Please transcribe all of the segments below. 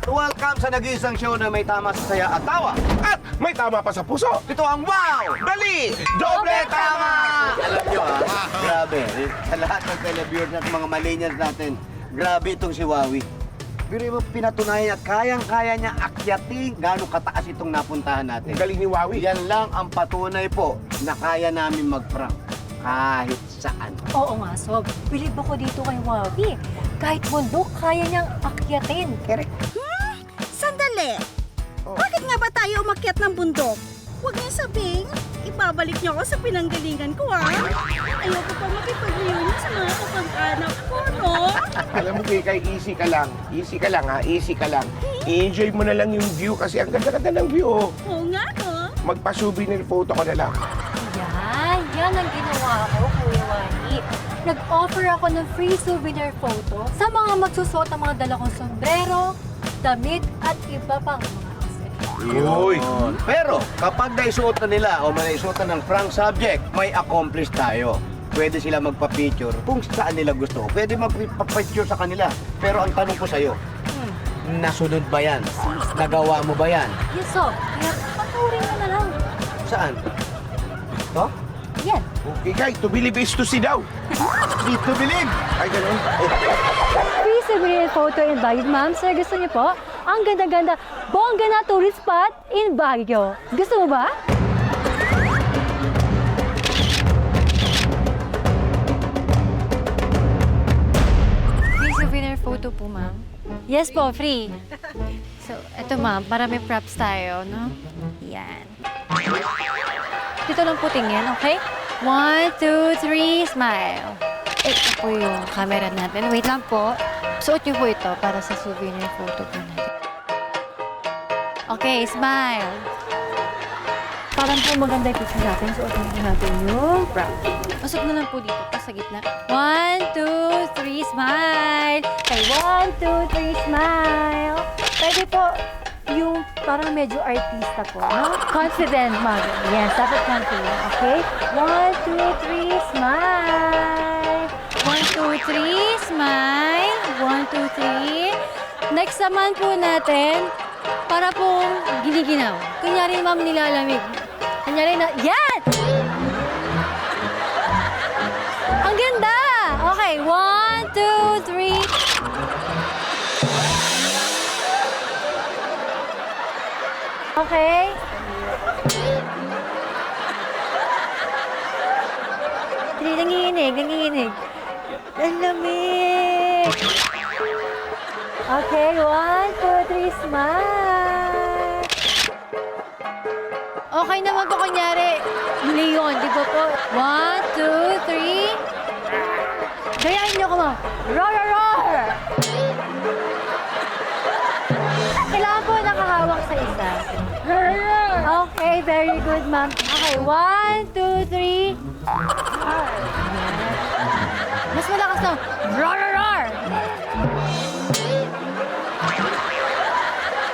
Welcome sa nag-iisang show na may tama sa saya at tawa. At may tama pa sa puso. Ito ang Wow! Dali! Doble tama! Alam nyo grabe. Sa lahat ng televiewers at mga millennials natin, grabe itong si Wawi. Pero mo pinatunayan at kayang-kaya niya akyatin gano'ng kataas itong napuntahan natin. Galing ni Wawi. Yan lang ang patunay po na kaya namin mag-prank kahit saan. Oo nga, Sob. Bilib ako dito kay Wawi. Kahit bundok, kaya niyang akyatin. Correct. Sandali! Bakit nga ba tayo umakyat ng bundok? Huwag niyo sabihin, ibabalik niyo ako sa pinanggalingan ko, ha? Ayoko pa makipag-reunion sa mga kapag-anak ko, no? Alam mo, Kikay, easy ka lang. Easy ka lang, ha? Easy ka lang. I-enjoy mo na lang yung view kasi ang ganda-ganda ng view. Oh. Oo nga, no? Magpa-souvenir photo ko na lang. Yan ang ginawa ko, Kuya Wani. Nag-offer ako ng free souvenir photo sa mga magsusuot ng mga dala kong sombrero, damit, at iba pang mga accessories. Uy! Pero kapag naisuot na nila o may naisuot na ng prank subject, may accomplish tayo. Pwede sila magpa-picture kung saan nila gusto. Pwede magpa-picture sa kanila. Pero ang tanong ko sa'yo, nasunod ba yan? Nagawa mo ba yan? Yes, Sob. Kaya paturin mo na lang. Saan? To? Yan. Kikay, to believe is to see daw. Need to believe! Ay, ganun. Free souvenir photo in Baguio. Ma'am, sir, gusto niyo po? Ang ganda-ganda. Bongga na tourist spot in Baguio. Gusto mo ba? Free souvenir photo po, ma'am. Yes po, free. So, eto ma'am, para may props tayo, no? Yan. Dito lang po tingin, okay? 1, 2, 3, smile. Ito po yung camera natin. Wait lang po. Suot niyo po ito para sa souvenir photo po natin. Okay, smile. Parang po maganda yung picture natin. Suotin po natin yung prop. Pasok na lang po dito, pa sa gitna. 1, 2, 3, smile. Okay, 1, 2, 3, smile. Pwede po yung parang medyo artista po, no? Confident model. Yes, dapat confident. Okay? 1, 2, 3, smile. 1, 2, 3, smile. 1, 2, 3. Next naman po natin, para pong giniginaw. Kunyari, ma'am, nilalamig. Kunyari na, yan! Ang ganda! Okay, 1, 2, 3. Okay? Nanginginig. Ang lamig! Okay, 1, 2, 3, smile! Okay naman po kunyari, Leon, di ba po? 1, 2, 3. Gayahin niyo ko, ma'am. Roar, roar, roar! Kailangan po nakahawak sa isa. Okay, very good, ma'am. Okay, 1, 2, 3. Mas malakas na. Roar, roar, roar!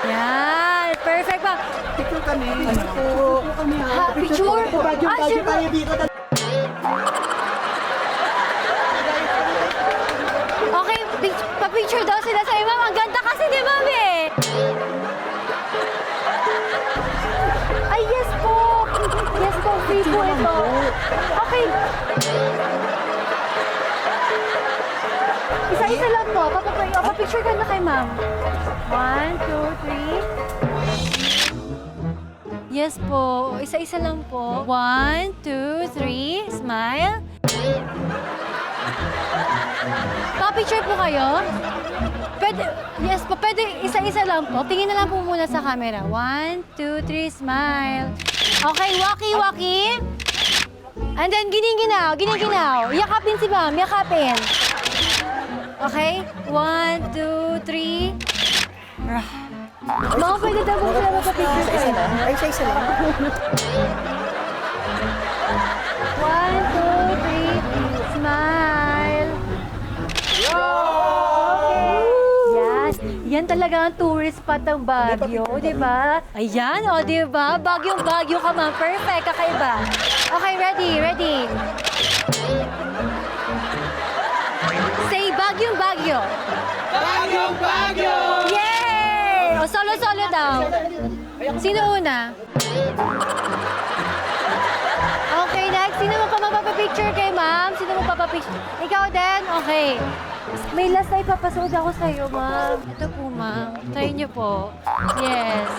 Yan! Perfect, ma'am. Picture kami. Ha, picture? Sure. Okay, pa-picture daw sila sa'yo, ma'am. Ang ganda kasi ni ma'am eh. Ay, yes po. Yes po, free po ito. Okay. Isa-isa lang po. Pa-picture ka na kay ma'am. 1, 2, 3. Yes po. Isa-isa lang po. 1, 2, 3. Smile. Pa-picture po kayo? Pwede, yes po. Pwede isa-isa lang po. Tingin na lang po muna sa camera. 1, 2, 3. Smile. Okay, waki-waki. And then, giniginaw. Yakapin si ma'am. Yakapin. Okay? 1, 2, 3. Mga pwede daw po sila magpa-picture kayo. Ay, isa lang. 1, 2, 3, smile. Okay. Yan talaga ang tourist spot ng Baguio, di ba? Ayan, o, di ba? Baguio ka, ma'am. Perfect, kakaiba. Okay, ready. Say Baguio. Bagyong Bagyo! Yay! daw. Sino una? Okay, next. Sino mo pa mapapapicture kay ma'am? Sino mo papapicture? Ikaw din? Okay. May last na ipapasuod ako sa'yo, ma'am. Ito po, ma'am. Try niyo po. Yes.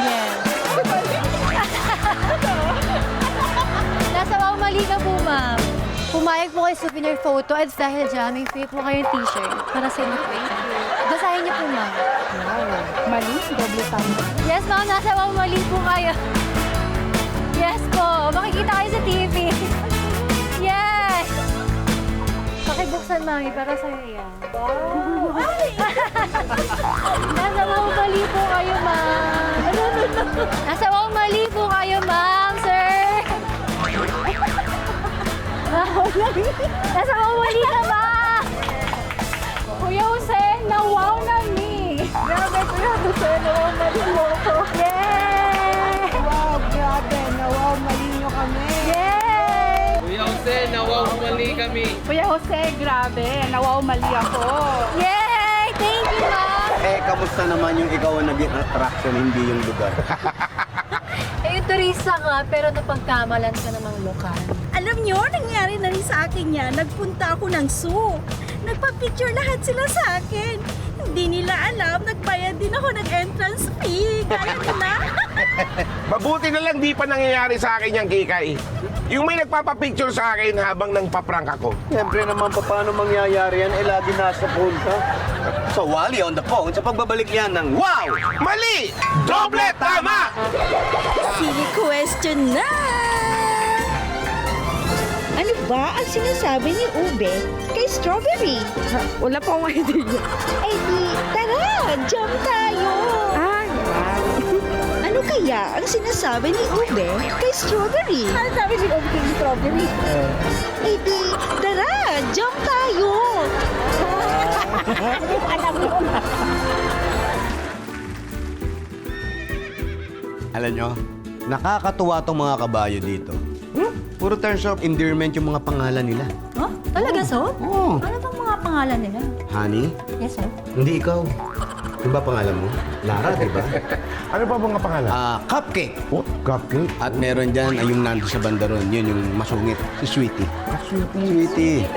Yes. Nasa wow, mali na po, ma'am. Pumayag po kayo souvenir photo at dahil dyan, may free po kayong t-shirt para sa inyo. Basahin niyo po, ma'am. Mali, doble tama. Yes, ma'am. Nasa wow, mali po kayo. Yes po. Makikita kayo sa TV. Yes! Pakibuksan, mami, para sa'yo yan. Wow! Nasa wow, mali po kayo, ma'am. Nasa wow, mali po kayo, ma'am, sir. Nasa wow, mali ka, ma'am. Kuya Jose, na-wow na me. Grabe, Kuya Jose, na-wow mali mo ko. Yay! Wow, grabe. Nawaw, mali nyo kami. Yay! Kuya Jose, nawaw mali kami. Kuya Jose, grabe. Nawaw, mali ako. Yay! Thank you, ma'am. Kamusta naman yung ikaw ang naging attraction, hindi yung lugar? Yung turista ka, pero napagkamalan ka namang lokal. Alam nyo, nangyari na rin sa akin yan. Nagpunta ako ng zoo. Nagpa-picture lahat sila sa akin. Hindi nila alam, nagbayad din ako ng entrance fee. Kaya nila. Mabuti na lang di pa nangyayari sa akin yung Kikay. Yung may nagpapapicture sa akin habang nang paprank ako. Siyempre naman, paano mangyayari yan? Lagi nasa phone ka. So, Wally on the phone sa pagbabalik yan ng wow! Mali! Doble tama! Silly question na! Ano ba ang sinasabi ni Ube kay Strawberry? Wala pa akong idea. Eh di, tara, jump tayo! Ay, wow! Ano kaya ang sinasabi ni Ube kay Strawberry? Ano sabi ni Ube kay Strawberry? Eh di, tara, jump tayo! Alam mo na. Alam nyo, nakakatuwa tong mga kabayo dito. Puro terms of endearment yung mga pangalan nila. Oh? Talaga, so? Oo. Ano bang mga pangalan nila? Honey, Yes, sir. hindi ikaw. Di ba pangalan mo? Lara, di ba? Ano pa mga pangalan? Cupcake. Oh, cupcake. At meron dyan ay yung nando sa bandaron. Yun yung masungit. Si Sweetie. Sweetie.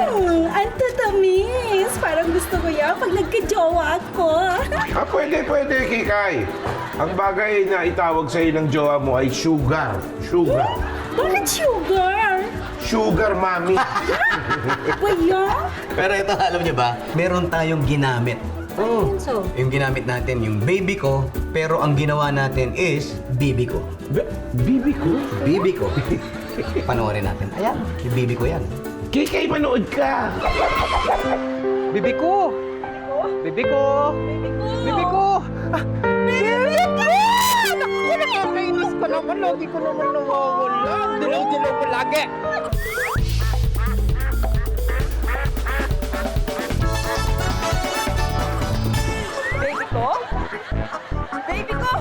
Ang tatamis! Parang gusto ko yan pag nagka-jowa ako. Pwede, Kikay. Ang bagay na itawag sa'yo ng jowa mo ay sugar. Sugar. Bakit sugar? Sugar, mami. Kuya? Pero ito, alam niyo ba? Meron tayong ginamit. Oo. So? Yung ginamit natin, yung baby ko, pero ang ginawa natin is bibi ko. Bibi ko? Bibi ko. Panoorin natin. Ayan, yung bibi ko yan. Kikay, manood ka. Bibi ko! Bibi ko! Bibi ko! Bibi ko! Naku, nakakainis ko naman. Lagi ko naman nawawala. Dilaw-dilaw ko lagi. Baby ko? Baby ko!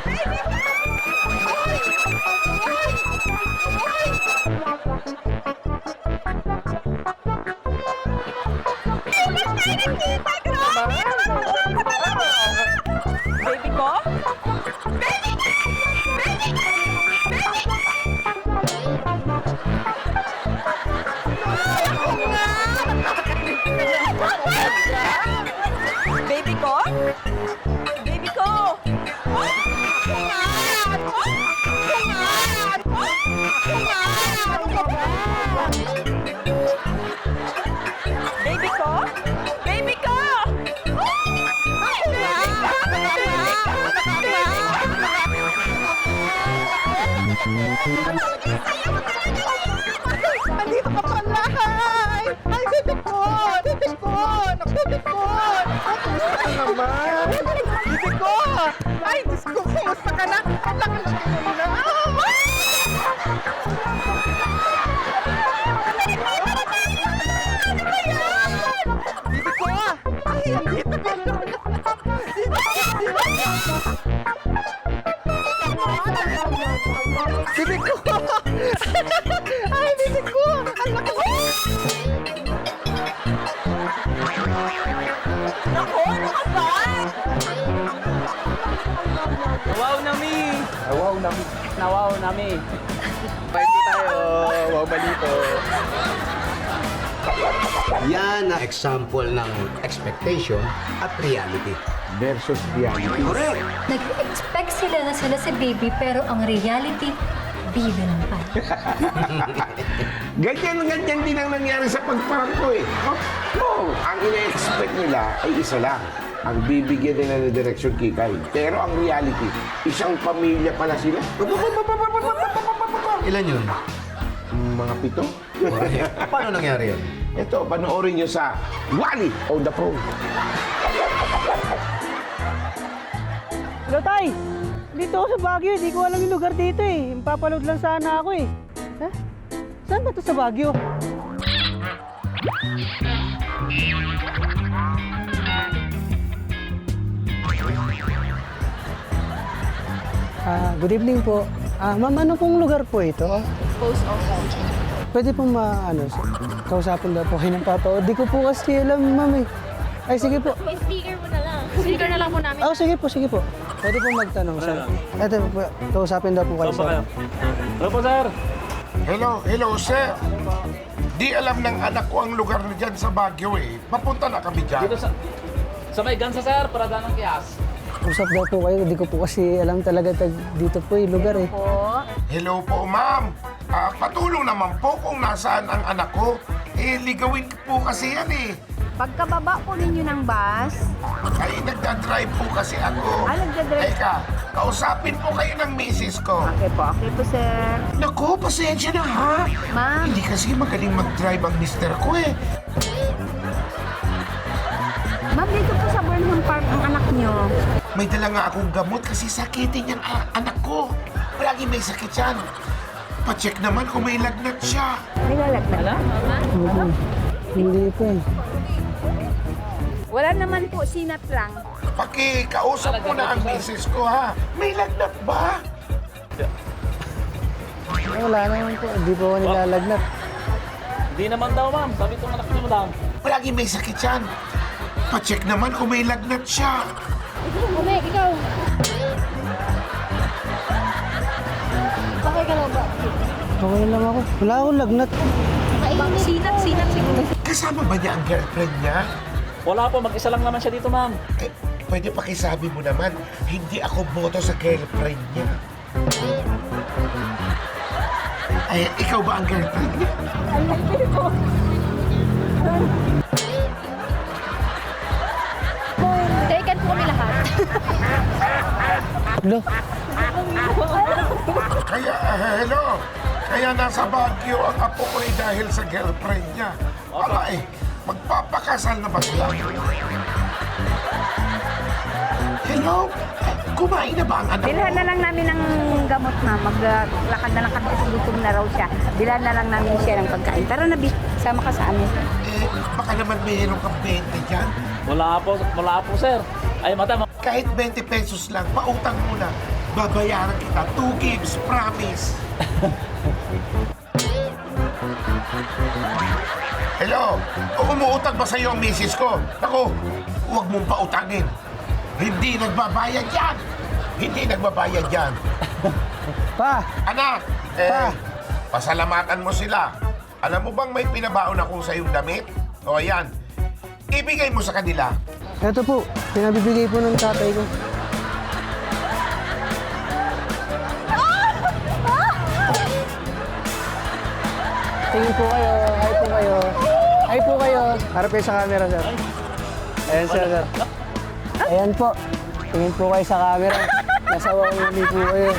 Baby ko! Baby ko? Baby ko? Baby ko? Baby ko? Baby ko? Andito ka pala! Ay, baby ko! Baby ko! Naku, baby ko! Kumusta ka naman? Baby ko! Ay, Diyos ko! Kumusta ka na? Ang laki-laki mo na! Baby ko! Ay, andito ka na! Bibi ko! Ay, bibi ko! Ang laki ko! Naku, ano ka ba? Wow, Nami! Wow, nami. Nawaw, Nami. Party tayo. Wow, balito. Yan ang example ng expectation at reality. Versus reality. Correct! Nag-expect sila na sila si baby, pero ang reality, baby lang pala. Ganyan din ang nangyari sa pagparang ko eh. No, ang ina-expect nila ay isa lang. Ang bibigyan nila ng direksyon kikay. Pero ang reality, isang pamilya pala sila. Ilan yun? Mga 7. Paano nangyari yun? Ito, panoorin nyo sa Wally on the Pro. Hello, Tay! Dito ako sa Baguio, hindi ko alam yung lugar dito eh. Papaload lang sana ako eh. Ha? Saan ba to sa Baguio? Good evening po. Ma'am, ano pong lugar po ito? Post office. Pwede pong kausapin daw po kayo ng papa. Di ko po kasi alam, ma'am eh. Ay, sige po. Speaker mo na lang. Speaker na lang po namin. Oh, sige po, sige po. Pwede po magtanong, sir. Ito po, kausapin daw po kayo, sir. Hello po, sir. Hello, sir. Di alam ng anak ko ang lugar na dyan sa Baguio eh. Papunta na kami dyan. Dito sa may gansa, sir, para ng Kias. Usap daw po kayo, di ko po kasi alam talaga dito po yung lugar eh. Hello po, ma'am. Patulong naman po kung nasaan ang anak ko. Ligawin po kasi yan eh. Pagkababa po ninyo ng bus, Ay, nagdadrive po kasi ako. nagdadrive. Teka, kausapin po kayo ng misis ko. Okay po, sir. Naku, pasensya na ha. Ma'am. Hindi kasi magaling mag-drive ang mister ko eh. Ma'am, dito po sa Burnham Park ang anak nyo. May dala nga akong gamot kasi sakitin yung anak ko. Palagi may sakit yan. Pa-check naman kung may lagnat siya. Nilalagnat. Hindi po eh. Wala naman po, sinat lang. Pakikausap mo na ang misis ko ha. May lagnat ba? Wala naman po, hindi po ako nilalagnat. Hindi naman daw, ma'am. Sabi itong anak niyo, madam. Palagi may sakit yan. Pa-check naman kung may lagnat siya. Ikaw. Okay ka lang ba? Okay lang ako. Wala akong lagnat. Sinat siguro. Kasama ba niya ang girlfriend niya? Wala po, mag-isa lang naman siya dito, ma'am. Eh, pwede pakisabi mo naman, hindi ako boto sa girlfriend niya. Ay, ikaw ba ang girlfriend niya? Taken po kami lahat. Lo, Kaya, hello. Kaya nasa Baguio ang apo ko eh dahil sa girlfriend niya. Wala eh, magpapakasal na ba sila? Hello? Kumain na ba ang anak Bilhan na mo? lang namin ng gamot na. Maglakad na lang kami kasi gutom na raw siya. Bilhan na lang namin siya ng pagkain. Tara na, sama ka sa amin. Eh, baka naman mayroon kang 20 dyan. Wala po, sir. Ay, madam. Kahit 20 pesos lang, pautang mo na. Babayaran kita. 2 gives, promise. Hello? O umuutang ba sa'yo ang misis ko? Ako, huwag mong pautangin. Hindi nagbabayad yan. Hindi nagbabayad yan. pa! Anak, pasalamatan mo sila. Alam mo bang may pinabaon akong sa'yong damit? O ayan, ibigay mo sa kanila. Ito po, pinabibigay po ng tatay ko. Tingin po kayo, hi po kayo. Hi po kayo. Harap kayo sa camera, sir. Ayan, sir. Ayan po. Tingin po kayo sa camera. Nasa wawali po kayo.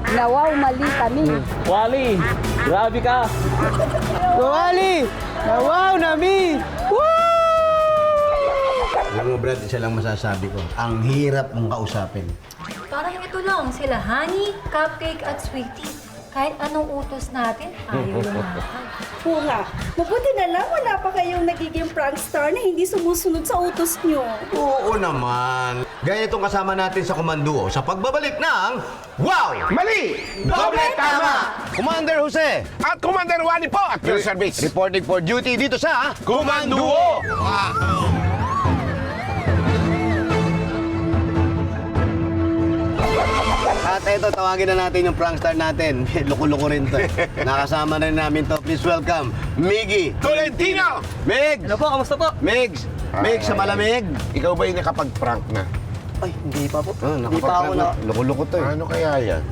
Nawaw, mali kami. Wally, grabe ka. Wali! Wow, Nami! Alam mo, Brad, isa lang masasabi ko. Ang hirap mong kausapin. Parang ito lang sila, honey, cupcake, at sweetie. kahit anong utos natin, ayaw lumakad. Oo nga, mabuti na lang wala pa kayong nagiging prankster na hindi sumusunod sa utos nyo. Oo naman. Gaya itong kasama natin sa Kumanduo sa pagbabalik ng Wow! Mali! Doble tama! Commander Jose, At Commander Wani po at your service. reporting for duty dito sa Kumanduo! At eto, tawagin na natin yung prankster natin. Loko-loko rin to. Nakasama na rin namin to. Please welcome, Miggy. Tolentino! Migs! Ano po, kamusta po? Migs! Migs sa malamig. Ikaw ba yung nakapag-prank na? Ay, hindi pa po. Oh, Hindi pa ako na. Loko-loko to eh. Ano kaya yan?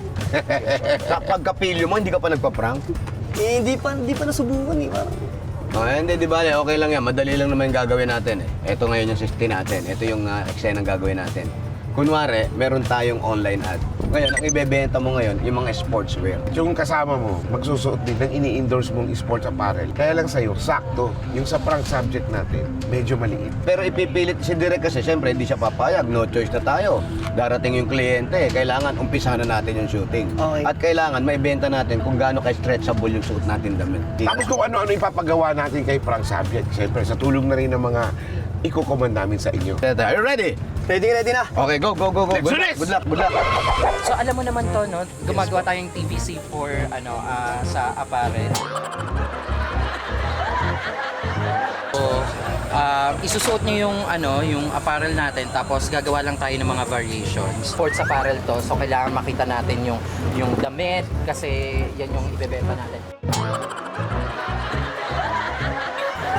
Kapag kapilyo mo, hindi ka pa nagpa-prank? Eh, hindi pa nasubukan eh. Parang. Oh, hindi, di ba? Okay lang yan. Madali lang naman yung gagawin natin eh. Ito ngayon yung 60 natin. Ito yung eksena ng gagawin natin. Kunwari, meron tayong online ad. Ngayon, ang ibebenta mo ngayon, yung mga sportswear. Yung kasama mo, magsusuot din ng ini-endorse mong sports apparel. Kaya lang sa'yo, sakto. Yung sa prank subject natin, medyo maliit. Pero ipipilit si Direk kasi siyempre hindi siya papayag. No choice na tayo. Darating yung kliyente. Kailangan umpisahan na natin yung shooting. Okay. At kailangan maibenta natin kung gaano ka-stretchable yung suot natin damit. Tapos kung ano-ano ipapagawa natin kay prank subject. Siyempre, sa tulong na rin ng mga iko-command namin sa inyo. Are you ready? Ready na. Okay, go. Let's do this! Good luck. So alam mo naman to, no? Gumagawa tayong TVC for sa apparel. So, isusuot niyo yung apparel natin tapos gagawa lang tayo ng mga variations. Sports apparel to, so kailangan makita natin yung damit kasi yan yung ibebenta natin.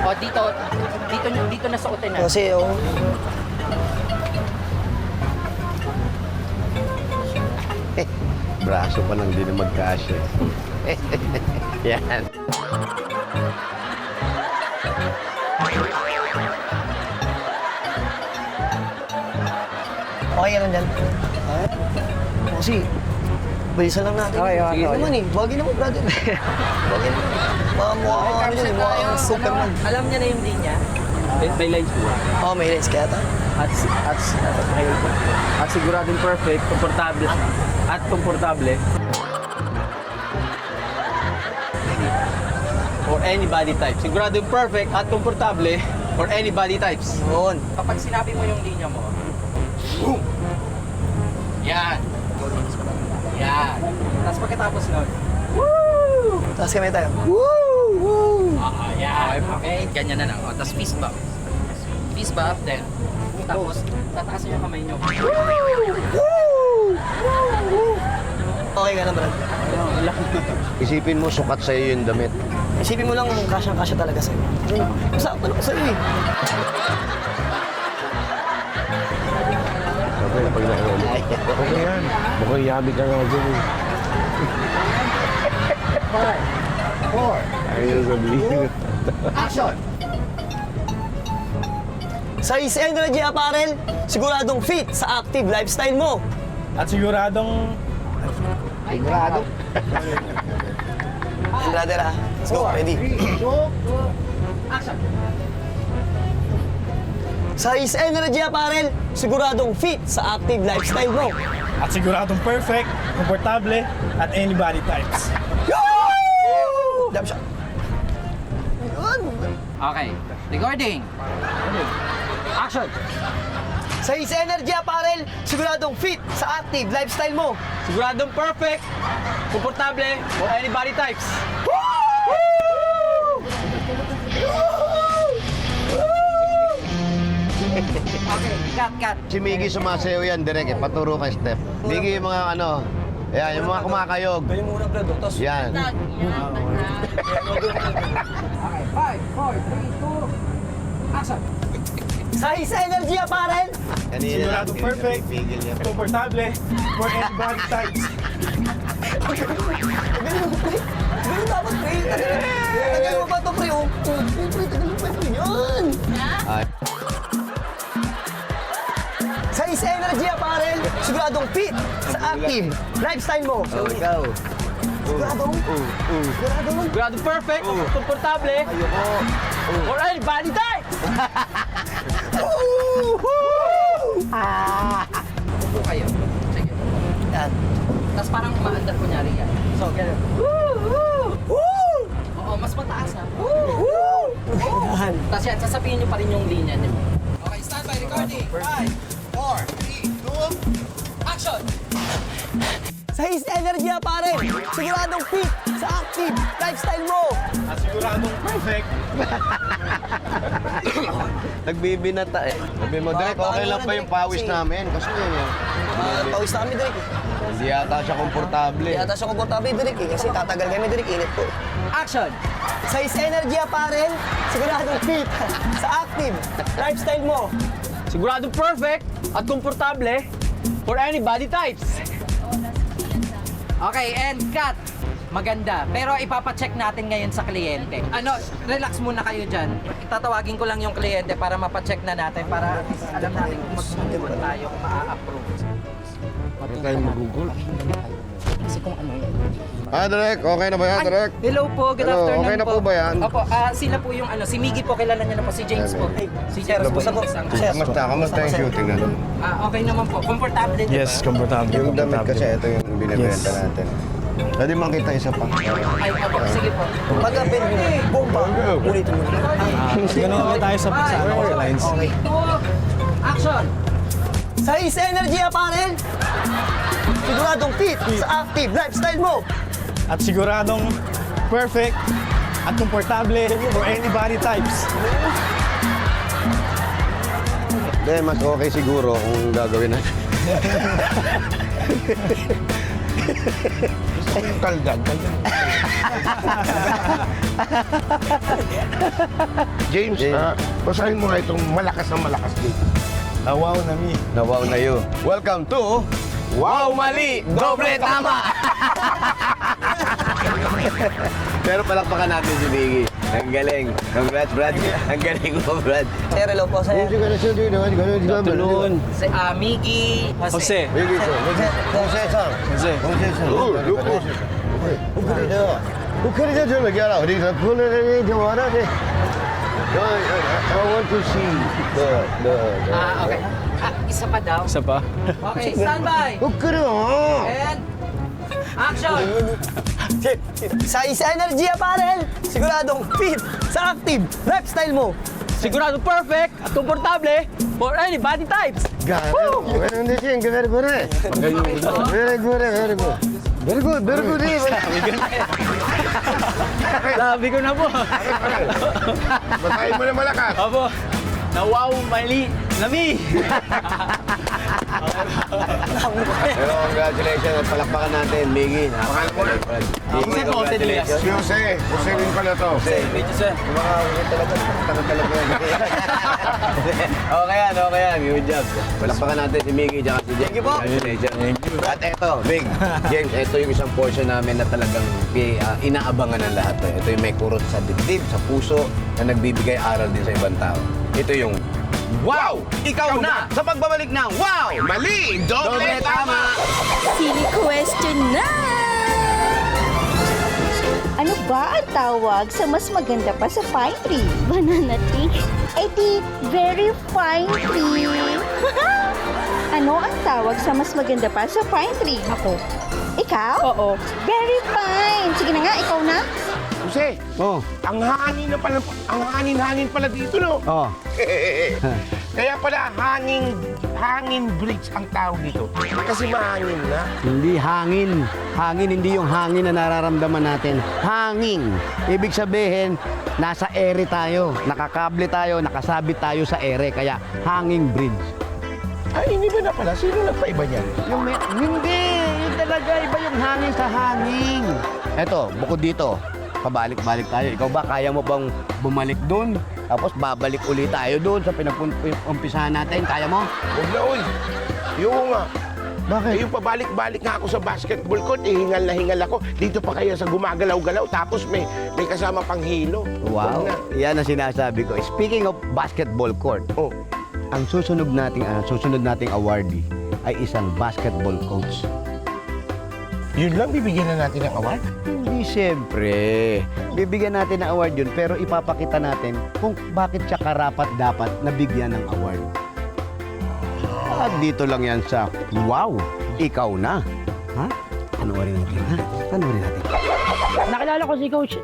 O dito na suotin na. Kasi, Braso pa lang din na magkasya. Yan. okay ka lang dyan. Kasi, bilisan lang natin. Okay. Sige naman eh. Bagay naman, brother. Bagay naman. Mukha ka ano dyan. Mukha kang Superman. Alam niya na yung linya. May lines po. Oo, may lens kaya ta. At siguradong perfect, komportable. At komportable. For any body type. Siguradong perfect at komportable for any body types. Noon. Kapag sinabi mo yung linya mo, boom! Yan. Yan. Tapos pagkatapos nun, Tapos kami tayo. yan. Okay, ganyan na lang. O, tapos fist bump. Fist bump, then, tapos, tataas yung kamay nyo. Okay ka na, brad. Isipin mo, sukat sa'yo yung damit. Isipin mo lang kasyang-kasya talaga sa'yo. Usapan ako sa'yo eh. Okay, pag na-end. Okay yan. Mukhang yabi ka nga dyan eh. 5, 4, ayun sabihin. Action! Sa East Energy Apparel, siguradong fit sa active lifestyle mo. At siguradong Sigurado. Brother ah, let's go, ready. Sa East Energy Apparel, siguradong fit sa active lifestyle mo. At siguradong perfect, komportable, at any body types. Jump shot. Yun. Okay, recording. Action! Sa East Energy Apparel, siguradong fit sa active lifestyle mo. siguradong perfect, komportable for any body types. Okay, cut. Si Miggy sumasayaw yan, Direk. Paturo kay Step. Miggy yung mga ano, yan, yung mga kumakayog. Kayo muna, brad. Tapos, Yan. Okay, 5, 4, 3, 2, action! sa East Energy Apparel, Siguradong perfect, Pigil niya. komportable, for any body types. ganun dapat, pre. Tagal mo ba ito, pre? Oh, pre, tagal mo ba ito? Yan. Ay. Sa East Energy Apparel, siguradong fit sa active lifestyle mo. Oh, ikaw. Siguradong? Siguradong? Siguradong perfect, komportable for any body type. Upo kayo. Sige. Yan. Tapos Tapos parang umaandar kunyari yan. So, ganun. Oo, mas mataas ha. Tapos yan, sasabihin nyo pa rin yung linya niyo. Okay, stand by recording. 5, 4, 3, 2, action! Sa Is Energy pare, siguradong fit sa active lifestyle mo. Siguradong perfect. Nagbibinata eh. Sabi mo, Direk, okay lang pa yung pawis namin. Kasi Pawis na kami, Direk. hindi yata siya komportable. Di ata siya komportable, Direk, kasi tatagal kami, Direk, init po. Action! Sa Is Energy pare, siguradong fit sa active lifestyle mo. Siguradong perfect at komportable for any body types. Okay, and cut. Maganda. Pero ipapacheck natin ngayon sa kliyente. Ano, relax muna kayo dyan. Tatawagin ko lang yung kliyente para mapacheck na natin para at least alam natin kung mag-google tayo, kung maa-approve. Huwag tayong mag-google. Kasi kung ano yan. Direk, okay na ba yan, Direk? Hello po, good Hello, afternoon okay na po ba yan? Opo, sila po yung ano, si Miggy po, kilala niyo na po, si James po. Si James po yung isang... Kamusta yung shooting na? Okay naman po, komportable din. Yes, komportable. Yung damit kasi, ito yung binibenta natin. Pwede makita isa pa. Ay, opo, sige po. Pagka-bend mo, bomba, ulitin mo. Ganun ulit tayo sa lines. Okay. Action! Sa Is Energy pare, siguradong fit sa active lifestyle mo. At siguradong perfect at komportable for any body types. Hindi, mas okay siguro kung gagawin natin. Gusto ko yung kaldag. James, basahin mo nga itong malakas na malakas dito. Wow na me. Nawaw na you. Welcome to... Wow, mali! Doble tama! Pero palakpakan natin si Biggie. Ang galing. Congrats, Brad. Ang galing mo, Brad. Sir, hello po, sir. Afternoon. Si Miggy, Jose. Biggie, sir. Jose, sir. Jose. Jose, sir. Oh, look po. Ukari dyan nagyara. I want to see the... Okay. Isa pa daw. Isa pa. Okay, stand by. Ukari mo! And action! Sa Is Energy pare, siguradong fit sa active lifestyle mo. Siguradong perfect at komportable for any body types. Gano. Ganun din siya. Very good. Very good. Very good. Very good. Very good. Sabi ko na po. Basahin mo na malakas. Opo. Na wow, mali, nami. Pero congratulations at palakpakan natin, Biggie. Napakagaling, Brad. Biggie, congratulations. Si Jose. Jose rin pala to. Medyo sir. Yung mga talaga, talaga. Okay yan. Good job. Palakpakan natin si Miggy at si James. Congratulations. At eto, Big, James, ito yung isang portion namin na talagang inaabangan ng lahat. Ito yung may kurot sa dibdib, sa puso, na nagbibigay aral din sa ibang tao. Ito yung Wow! Ikaw na! Sa pagbabalik ng Wow! Mali! Doble tama! Silly question na! Ano ba ang tawag sa mas maganda pa sa pine tree? Banana tree? Eh di, very fine tree. Ano ang tawag sa mas maganda pa sa pine tree? Ako. Ikaw? Oo. Very fine. Sige na nga, ikaw na. Jose, Oh. ang hangin pala dito, no? Oh. Kaya pala hangin bridge ang tawag dito. Kasi mahangin na. Hindi hangin. Hangin, hindi yung hangin na nararamdaman natin. Hangin. Ibig sabihin, nasa ere tayo. Nakakable tayo, nakasabit tayo sa ere. Kaya hanging bridge. Ay, hindi ba na pala? Sino nagpaiba niyan? Hindi. Yun talaga. Iba yung hangin sa hangin. Eto, bukod dito. Pabalik-balik tayo. Ikaw ba, kaya mo bang bumalik doon? Tapos babalik ulit tayo doon sa pinag-umpisahan natin. Kaya mo? Huwag na, uy. Yung nga. Bakit? Eh, yung pabalik-balik nga ako sa basketball court, hingal na hingal ako. Dito pa kayo sa gumagalaw-galaw, tapos may kasama pang hilo. Wow. Huwag na. Yan ang sinasabi ko. Speaking of basketball court, Oh, ang susunod nating awardee ay isang basketball coach. yun lang, bibigyan na natin ng award? Hindi siyempre. Bibigyan natin ng award yun, pero ipapakita natin kung bakit siya karapat-dapat na bigyan ng award. At dito lang yan sa Wow, Ikaw Na. Ha? Panoorin natin, ha? Panoorin natin. Nakilala ko si Coach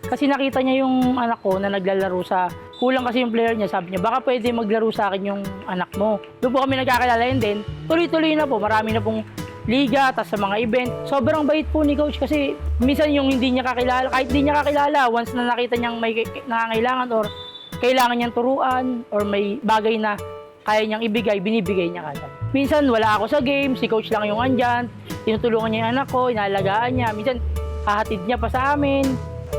kasi nakita niya yung anak ko na naglalaro sa... Kulang kasi yung player niya. Sabi niya, baka pwede maglaro sa akin yung anak mo. Doon po kami nagkakilala yun din. Tuloy-tuloy na po. Marami na pong liga, tas sa mga event. Sobrang bait po ni Coach kasi minsan yung hindi niya kakilala, kahit hindi niya kakilala, once na nakita niyang may nangangailangan or kailangan niyang turuan or may bagay na kaya niyang ibigay, binibigay niya kagad. Minsan wala ako sa game, si Coach lang yung andyan, tinutulungan niya yung anak ko, inalagaan niya. Minsan hahatid niya pa sa amin.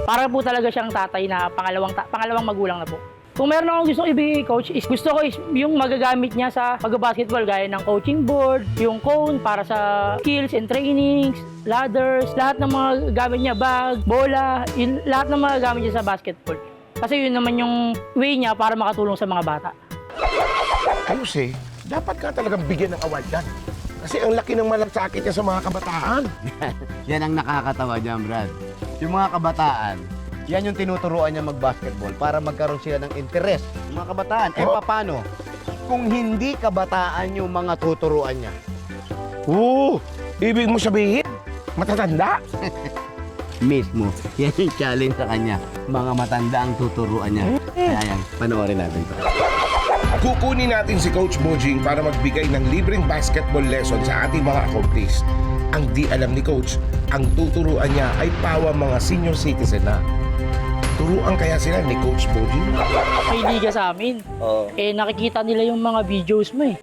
Para po talaga siyang tatay na pangalawang magulang na po. Kung meron akong gusto ibigay Coach, is gusto ko is yung magagamit niya sa pag-basketball gaya ng coaching board, yung cone para sa skills and trainings, ladders, lahat ng mga gamit niya, bag, bola, lahat ng mga gamit niya sa basketball. Kasi yun naman yung way niya para makatulong sa mga bata. Ayos eh. Dapat ka talagang bigyan ng award yan. Kasi ang laki ng malasakit niya sa mga kabataan. Yan ang nakakatawa dyan, Brad. Yung mga kabataan, yan yung tinuturuan niya mag-basketball para magkaroon sila ng interest. Yung mga kabataan, paano? Kung hindi kabataan yung mga tuturuan niya. Oo! Ibig mo sabihin, matatanda? Mismo, yan yung challenge sa kanya. Mga matanda ang tuturuan niya. Kaya yan, panoorin natin to. Kukunin natin si Coach Bojing para magbigay ng libreng basketball lesson sa ating mga accomplished. Ang di alam ni Coach, ang tuturuan niya ay pawang mga senior citizen na. Turuan kaya sila ni Coach Bojing? May liga sa amin. Nakikita nila yung mga videos mo eh.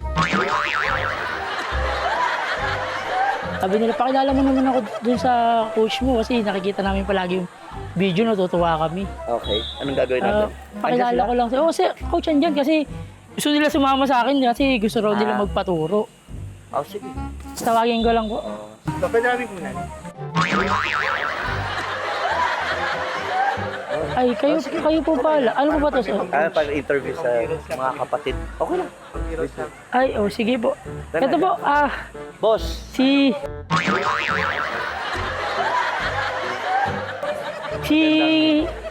Sabi nila, pakilala mo naman ako dun sa coach mo kasi nakikita namin palagi yung video, natutuwa kami. Okay. Anong gagawin natin? Pakilala ko lang sila. Oh, coach andyan kasi gusto nila sumama sa akin kasi gusto raw nila magpaturo. Oh, sige. Tawagin ko lang po. Ay, kayo po pala. Ano po ba to? Pag-interview sa mga kapatid. Okay lang. Ay, sige po. Ito po, Boss, si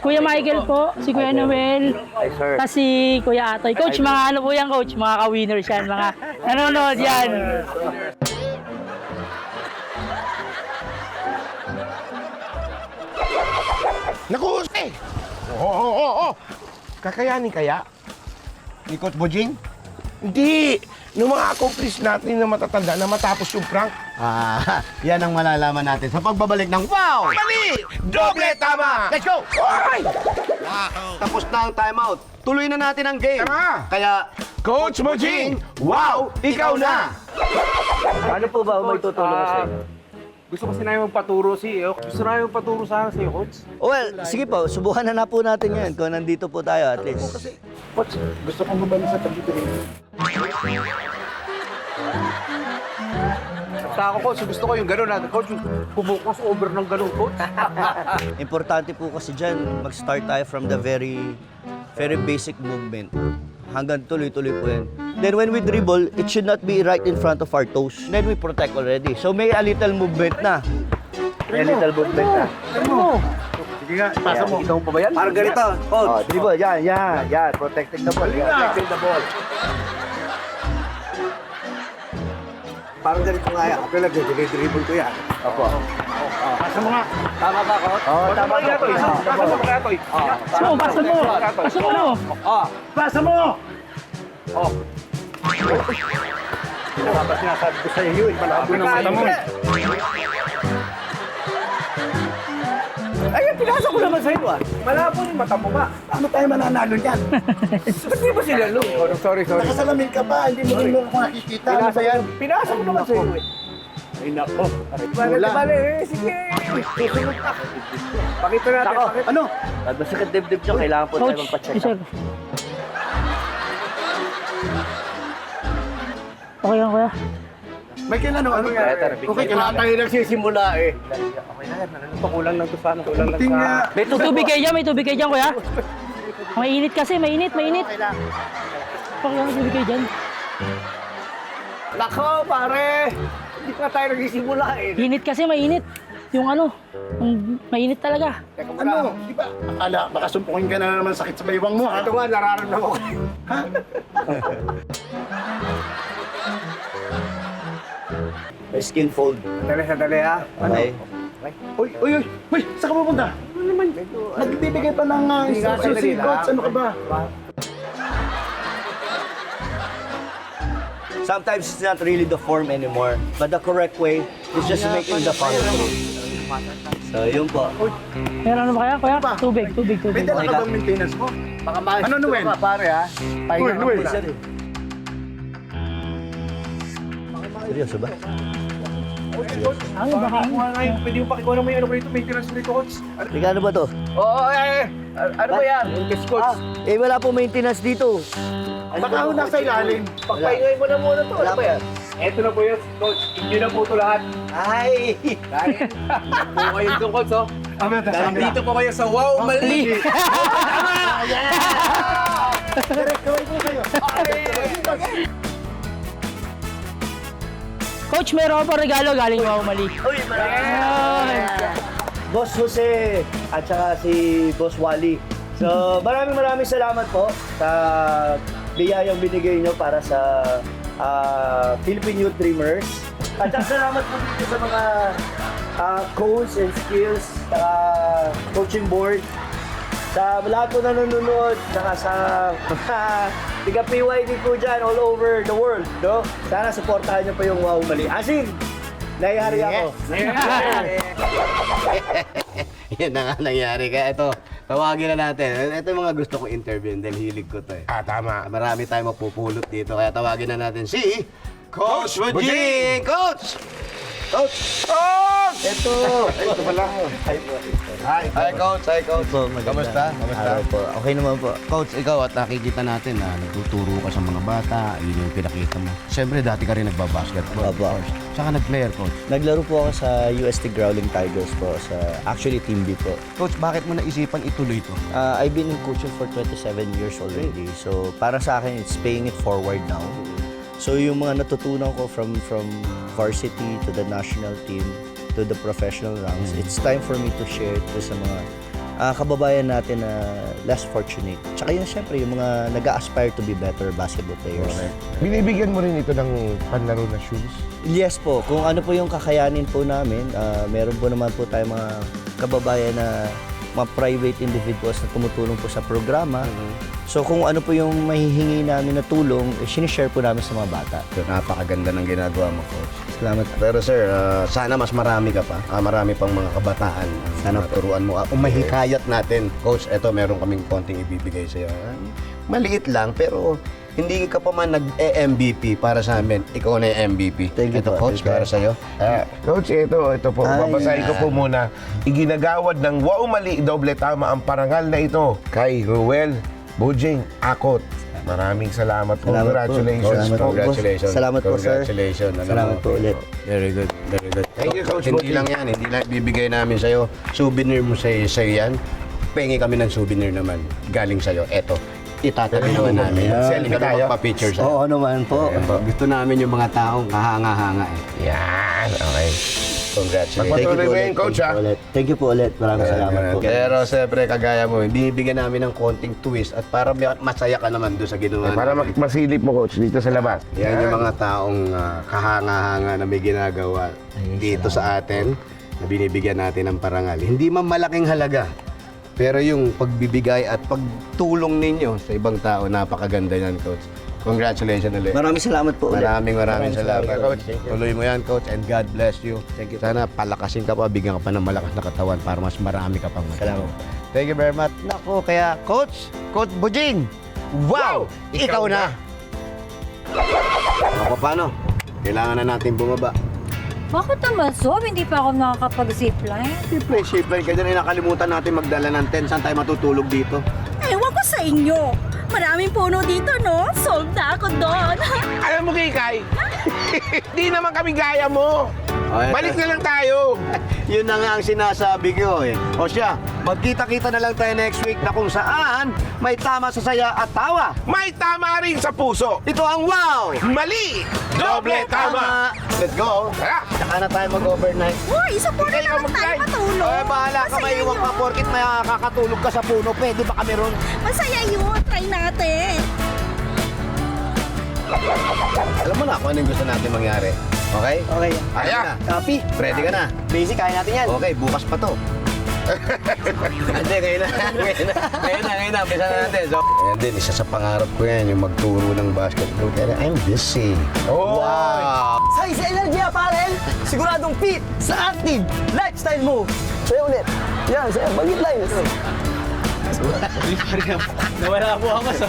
Kuya Michael po, si Kuya Noel, hi sir. si Kuya Atoy. Coach, mga ano po yan, Coach? Mga ka-winners yan, mga nanonood yan. Naku, eh! Oo. Kakayanin kaya? Ni Coach Bojing? Hindi! Nung mga accomplished natin na matatanda na matapos yung prank. Yan ang malalaman natin sa pagbabalik ng Wow! Mali! Doble tama! Let's go! Alright! Tapos na ang timeout. Tuloy na natin ang game. Tama! Kaya, Coach Bojing, wow! Ikaw na! Ano po ba may tutulong sa inyo? Gusto kasi namin magpaturo Gusto namin magpaturo sana sa iyo, Coach. Well, sige po. Subukan na po natin yan kung nandito po tayo at least. Coach, gusto kong bumalik sa tabi ko rin. Basta ako, Coach. Gusto ko yung gano'n. Coach, pumukas over ng gano'n, Coach. Importante po kasi dyan, mag-start tayo from the very basic movement. Hanggang tuloy-tuloy po yan. Then when we dribble, it should not be right in front of our toes. Then we protect already. So may a little movement na. May a little movement na. Sige nga, pasa mo. Ikaw pa ba yan? Parang ganito, Coach. Oh, dribble. Yan. Protecting the ball. Protecting the ball. Parang ganito nga yan. Ako lang, dribble ko yan. Opo. Pasa mo nga. Tama ba, Coach? Oh, tama po. Pasa mo kaya, Toy. Pasa mo. Pasa mo! Oh. Pinakabas nga sabi ko sa iyo, malabo ng mata mo. Ay, pinasa ko naman sa iyo Malabo yung mata mo ba? Paano tayo mananalo niyan? Ba't di ba sila lo? Oh, sorry. nakasalamin ka pa, hindi mo rin mo makikita. Ano ba yan? Pinasa ko naman sa iyo Ay, nako. Bale, sige. Susunod ka. Pakita natin. Ano? Masakit dibdib nyo. Kailangan po tayo Coach, magpa-check sir. up. Okay lang, Kuya. May kailan ano nga? Okay, kailangan tayo nagsisimula eh. Okay na yan. Kulang lang to sana. Kulang lang sa... May tubig kayo dyan, Kuya. Mainit kasi, mainit. Pakilala tubig kayo dyan. Nako, pare! Hindi pa tayo nagsisimula eh. Init kasi, mainit. Yung mainit talaga. Ano? Di ba? Akala, baka sumpukin ka na naman sakit sa baywang mo, ha? Ito nga, nararamdaman ko. skin fold. Sandali ha. Okay? Uy! Saan ka pupunta? Nagbibigay pa ng instructions si coach. Ano ka ba? Sometimes it's not really the form anymore, but the correct way is just making the follow through. So, yun po. Meron ano ba kaya? Kuya? Tubig. May dala ka bang maintenance mo? Baka maayos Ano, Noel? ka, pare ha. Pahinga ka muna. Seryoso ba? Ano ba kaya? Pwede mo pakikuha mo yung ano rito, maintenance rito, coach. Regalo ba to? Oo, ano ba yan? Yes, coach. Wala po maintenance dito. Baka ako nasa ilalim. Pagpahingay mo na muna to. Ano ba yan? Eto na po yun, coach. Inyo na po ito lahat. Ay! Dahil po kayo doon, coach, oh. Dito po kayo sa Wow Mali! Coach, meron pa regalo galing Wow Mali. Uy, Boss Jose at saka si Boss Wally. So, maraming salamat po sa biyayang binigay nyo para sa Philippine Youth Dreamers. At saka salamat po dito sa mga coach and skills, coaching board, sa lahat po na nanonood, saka sa mga tiga PYD po dyan all over the world, no? Sana supportahan nyo po yung Wow Mali. Asin! Nayari ako. Yan na nga nangyari. Kaya ito, tawagin na natin. Ito yung mga gusto kong interview dahil hilig ko to eh. Tama. Marami tayong mapupulot dito. Kaya tawagin na natin si Coach Bujing! Coach! Coach! Coach! Ito pala. Hi, Coach. Hi, Coach. Kamusta? Araw po. Okay naman po. Coach, ikaw at nakikita natin na nagtuturo ka sa mga bata, yun yung pinakita mo. Siyempre, dati ka rin nagbabasketball. Opo. Tsaka nag-player, Coach. Naglaro po ako sa UST Growling Tigers po, actually Team B po. Coach, bakit mo naisipan ituloy ito? I've been coaching for 27 years already. So para sa akin, it's paying it forward now. So yung mga natutunan ko from varsity to the national team to the professional ranks, it's time for me to share it to sa mga kababayan natin na less fortunate. Tsaka yun syempre, yung mga nag-aspire to be better basketball players. Binibigyan mo rin ito ng panlaro na shoes? Yes po, kung ano po yung kakayanin po namin, meron po naman po tayo mga kababayan na mga private individuals na tumutulong po sa programa. So kung ano po yung mahihingi namin na tulong, sinishare po namin sa mga bata. So, napakaganda ng ginagawa mo, Coach. Salamat. Pero sir, sana mas marami ka pa. Marami pang mga kabataan. Sana turuan mo. Umahikayat natin. Coach, eto meron kaming konting ibibigay sa'yo. Maliit lang, pero hindi ka pa man nag-MVP para sa amin. Ikaw na yung MVP. Thank you Ito, po. Coach, para sa'yo. Coach, ito po. Ay, Babasahin ko po muna. Iginagawad ng Wow Mali, doble tama ang parangal na ito kay Ruel Bujing Akot. Maraming salamat po. Congratulations po. Congratulations. Salamat po, sir. Congratulations. Salamat po ulit. Very good, very good. Thank you, Coach Hindi Bujing. lang yan, hindi lang ibibigay namin sa'yo. Souvenir mo sa'yo yan. Pengi kami ng souvenir naman. Galing sa'yo. Eto. Itatabi naman namin. Selling ka tayo. magpa-picture sa'yo. Oo naman po. Gusto namin yung mga taong kahanga-hanga eh. Yan. Okay. Congratulations. Pagpatuloy mo yun, Coach, ha? Thank you po ulit. Maraming salamat po. Pero siyempre, kagaya mo, binibigyan namin ng konting twist at para masaya ka naman doon sa ginawa Para namin. masilip mo, Coach, dito sa labas. Yan yung mga taong kahanga-hanga na may ginagawa dito sa atin na binibigyan natin ng parangal. Hindi man malaking halaga, pero yung pagbibigay at pagtulong ninyo sa ibang tao, napakaganda yan, Coach. Congratulations ulit. Maraming salamat po ulit. Maraming salamat, Coach. Tuloy mo yan, Coach, and God bless you. Thank you. Sana palakasin ka pa, bigyan ka pa ng malakas na katawan para mas marami ka pang Salamat. Thank you very much. Nako, kaya Coach Bujing, wow! Ikaw na! Ako, paano? Kailangan na natin bumaba. Bakit naman, Sob? Hindi pa ako nakakapag-zipline? Siyempre, ka dyan ay nakalimutan natin magdala ng tent. Saan tayo matutulog dito? Ewan ko sa inyo. Maraming puno dito, no? Sold na ako doon. Alam mo, Kikay, di naman kami gaya mo. Balik na lang tayo. Yun na nga ang sinasabi ko eh. O siya, magkita-kita na lang tayo next week na kung saan may tama sa saya at tawa. May tama rin sa puso. Ito ang wow! Mali! Doble tama! Let's go! Tara! Saka na tayo mag-overnight. Uy, isa po na naman tayo matulog. Eh, bahala ka, may iwan ka porkit may kakatulog ka sa puno. Pwede ba kami ron? Masaya yun. Try natin. Alam mo na kung ano yung gusto natin mangyari. Okay? Okay. Kaya na. Copy. Ready ka na? Basic, kaya natin yan. Okay, bukas pa to. Hindi, ngayon na. Ngayon na. Umpisa na natin. So, and then, isa sa pangarap ko yan, yung magturo ng basketball. Kaya I'm busy. Oh! Wow! Size Energy Apparel, siguradong fit sa active lifestyle mo. Sa'yo ulit. Yan, sa'yo. Bagit lines. Nawala po ako sa...